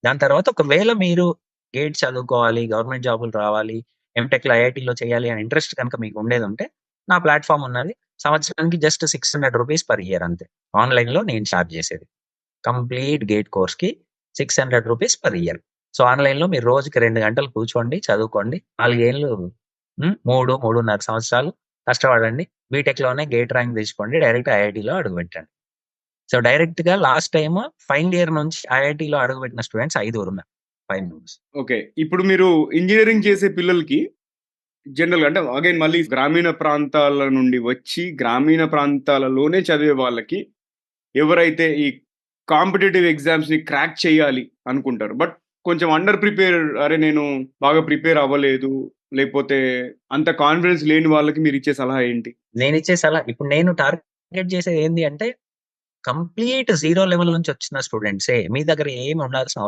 దాని తర్వాత ఒకవేళ మీరు గేట్ చదువుకోవాలి, గవర్నమెంట్ జాబులు రావాలి, ఎంటెక్‌లో, ఐఐటీలో చేయాలి అని ఇంట్రెస్ట్ గనుక మీకు ఉండేదుంటే, నా ప్లాట్‌ఫార్మ్ ఉన్నది. సంవత్సరానికి జస్ట్ ₹600 పర్ ఇయర్ అంతే. ఆన్‌లైన్‌లో నేను చార్జ్ చేసేది. కంప్లీట్ గేట్ కోర్స్‌కి ₹600 పర్ ఇయర్. సో, ఆన్‌లైన్‌లో మీరు రోజుకి 2 గంటలు కూర్చోండి, చదువుకోండి. 4 ఏళ్ళు 3, 3.5 సంవత్సరాలు కష్టపడండి. బీటెక్‌లోనే గేట్ ర్యాంక్ తెచ్చుకోండి. డైరెక్ట్ ఐఐటీలో అడుగుపెట్టండి. సో, డైరెక్ట్‌గా లాస్ట్ టైమ్ ఫైనల్ ఇయర్ నుంచి ఐఐటీలో అడుగుపెట్టిన స్టూడెంట్స్ 5 ఉన్నారు. 5 మెంబర్స్. ఓకే. ఇప్పుడు మీరు ఇంజినీరింగ్ చేసే పిల్లలకి జనరల్‌గా అంటే అగైన్ మళ్ళీ గ్రామీణ ప్రాంతాల నుండి వచ్చి, గ్రామీణ ప్రాంతాలలోనే చదివే వాళ్ళకి ఎవరైతే ఈ కాంపిటీటివ్ ఎగ్జామ్స్‌ని క్రాక్ చేయాలి అనుకుంటారు. బట్ కొంచెం అండర్ ప్రిపేర్ అరే! నేను బాగా ప్రిపేర్ అవ్వలేదు. లేకపోతే అంత కాన్ఫిడెన్స్ లేని వాళ్ళకి మీరిచ్చే సలహా ఏంటి? నేనిచ్చే సలహా ఇప్పుడు నేను టార్గెట్ చేసేది ఏంది అంటే కంప్లీట్ జీరో లెవెల్ నుంచి వచ్చిన స్టూడెంట్సే. మీ దగ్గర ఏమి ఉండాల్సిన అవసరం